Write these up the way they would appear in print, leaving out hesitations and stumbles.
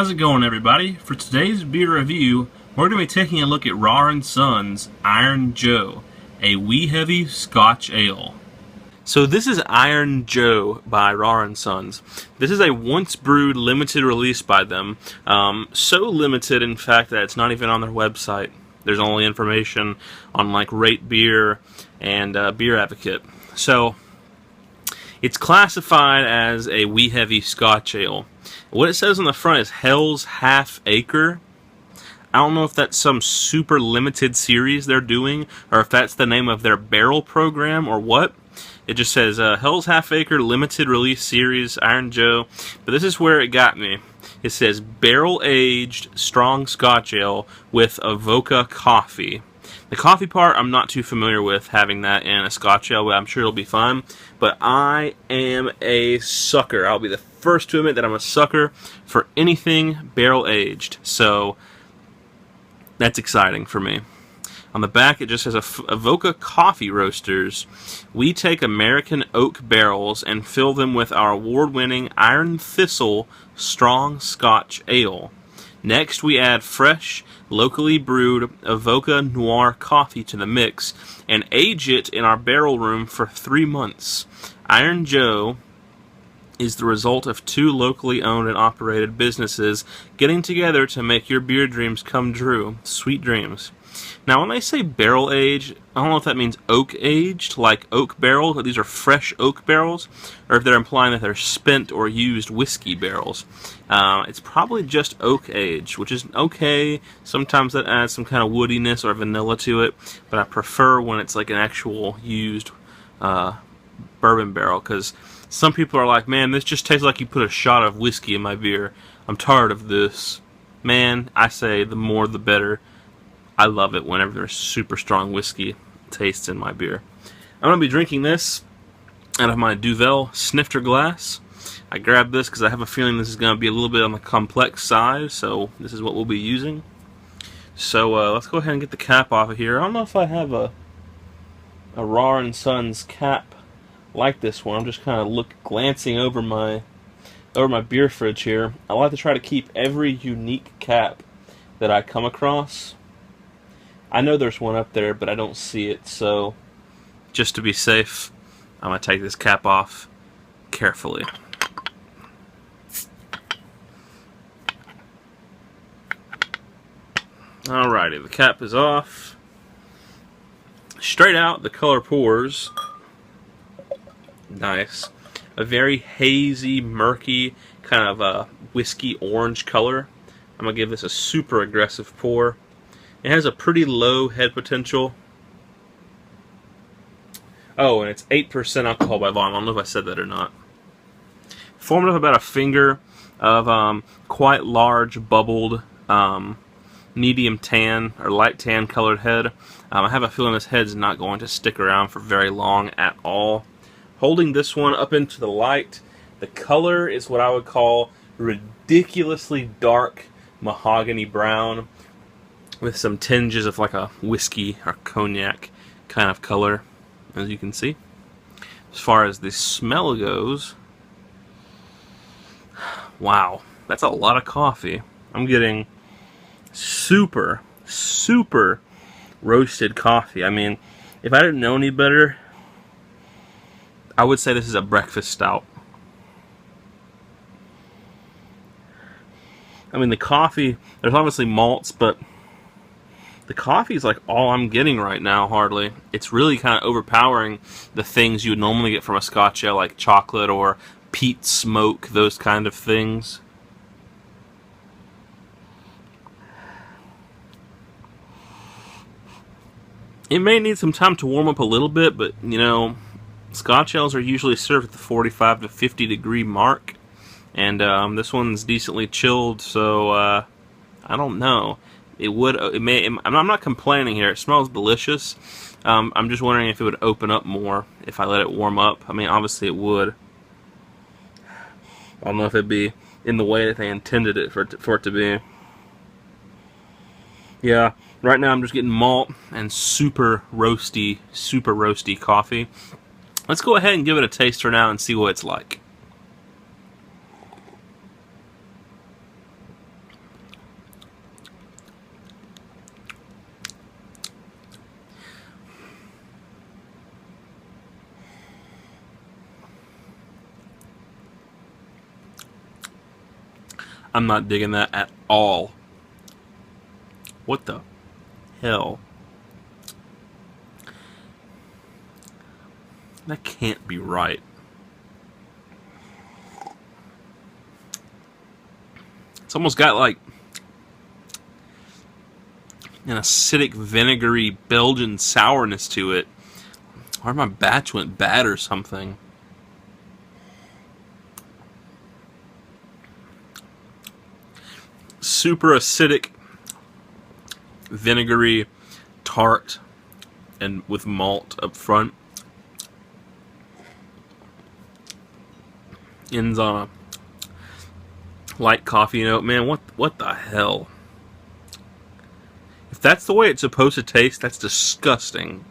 How's it going, everybody? For today's beer review, we're going to be taking a look at Rahr & Sons Iron Joe, a wee heavy Scotch ale. So this is Iron Joe by Rahr & Sons. This is a once brewed limited release by them. So limited, in fact, that it's not even on their website. There's only information on like Rate Beer and Beer Advocate. So it's classified as a wee heavy Scotch ale. What it says on the front is Hell's Half Acre. I don't know if that's some super limited series they're doing, or if that's the name of their barrel program, or what. It just says Hell's Half Acre Limited Release Series Iron Joe. But this is where it got me. It says barrel aged strong Scotch ale with Avoca coffee. The coffee part I'm not too familiar with, having that in a Scotch ale, but I'm sure it'll be fine. But I am a sucker. I'll be the first to admit that I'm a sucker for anything barrel aged. So that's exciting for me. On the back it just says Avoca Coffee Roasters. We take American oak barrels and fill them with our award-winning Iron Thistle Strong Scotch Ale. Next we add fresh, locally brewed Avoca Noir coffee to the mix and age it in our barrel room for 3 months. Iron Joe is the result of two locally owned and operated businesses getting together to make your beer dreams come true. Sweet dreams. Now, when they say barrel aged, I don't know if that means oak aged, like oak barrels, or these are fresh oak barrels, or if they're implying that they're spent or used whiskey barrels. It's probably just oak aged, which is okay. Sometimes that adds some kind of woodiness or vanilla to it, but I prefer when it's like an actual used bourbon barrel, because some people are like, man, this just tastes like you put a shot of whiskey in my beer. I'm tired of this. Man, I say the more the better. I love it whenever there's super strong whiskey taste in my beer. I'm going to be drinking this out of my Duvel snifter glass. I grabbed this because I have a feeling this is going to be a little bit on the complex side, so this is what we'll be using. So let's go ahead and get the cap off of here. I don't know if I have a Rahr & Sons cap like this one. I'm just kind of glancing over my beer fridge here. I like to try to keep every unique cap that I come across. I know there's one up there, but I don't see it, so just to be safe, I'm going to take this cap off carefully. Alrighty, the cap is off. Straight out, the color pours. Nice. A very hazy, murky, kind of a whiskey orange color. I'm going to give this a super aggressive pour. It has a pretty low head potential. Oh, and it's 8% alcohol by volume. I don't know if I said that or not. Formed up about a finger of quite large, bubbled, medium tan or light tan colored head. I have a feeling this head's not going to stick around for very long at all. Holding this one up into the light, the color is what I would call ridiculously dark mahogany brown, with some tinges of like a whiskey or cognac kind of color, as you can see. As far as the smell goes, wow, that's a lot of coffee. I'm getting super, super roasted coffee. I mean, if I didn't know any better, I would say this is a breakfast stout. I mean, the coffee, there's obviously malts, but the coffee is like all I'm getting right now, hardly. It's really kind of overpowering the things you would normally get from a Scotch ale, like chocolate or peat smoke, those kind of things. It may need some time to warm up a little bit, but, you know, Scotch ales are usually served at the 45 to 50 degree mark. And this one's decently chilled, so I don't know. I'm not complaining here. It smells delicious. I'm just wondering if it would open up more if I let it warm up. I mean, obviously it would. I don't know if it'd be in the way that they intended it for it to be. Yeah, right now I'm just getting malt and super roasty coffee. Let's go ahead and give it a taster now and see what it's like. I'm not digging that at all. What the hell? That can't be right. It's almost got like an acidic, vinegary Belgian sourness to it. Or my batch went bad or something. Super acidic, vinegary, tart, and with malt up front. Ends on a light coffee note. Man, what the hell? If that's the way it's supposed to taste, that's disgusting.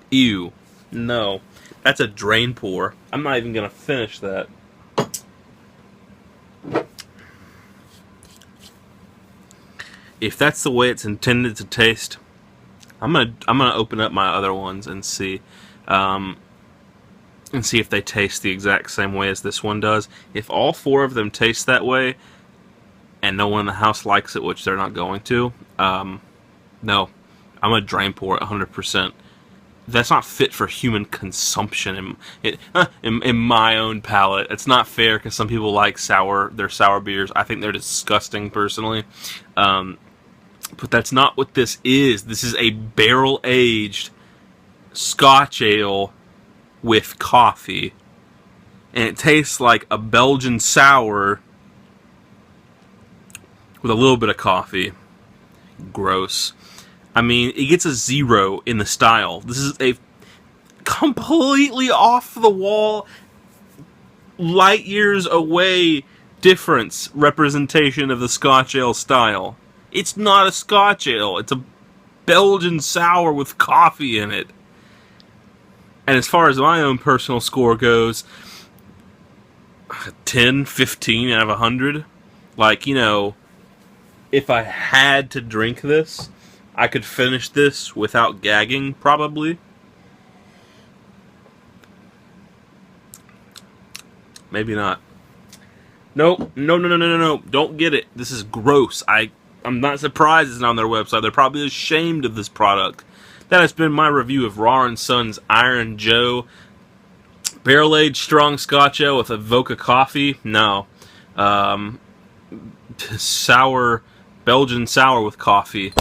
Ew. No. That's a drain pour. I'm not even gonna finish that. If that's the way it's intended to taste, I'm gonna open up my other ones and see if they taste the exact same way as this one does. If all 4 of them taste that way, and no one in the house likes it, which they're not going to, no, I'm gonna drain pour it 100%. That's not fit for human consumption in my own palate. It's not fair because some people like their sour beers. I think they're disgusting personally. But that's not what this is. This is a barrel-aged Scotch ale with coffee. And it tastes like a Belgian sour with a little bit of coffee. Gross. I mean, it gets a 0 in the style. This is a completely off-the-wall, light years away difference representation of the Scotch ale style. It's not a Scotch ale. It's a Belgian sour with coffee in it. And as far as my own personal score goes, 10, 15 out of 100. Like, you know, if I had to drink this, I could finish this without gagging, probably. Maybe not. Nope. No. Don't get it. This is gross. I'm not surprised it's not on their website. They're probably ashamed of this product. That has been my review of Rahr & Sons Iron Joe. Barrel-aged strong Scotch ale with Avoca coffee. No. Sour, Belgian sour with coffee.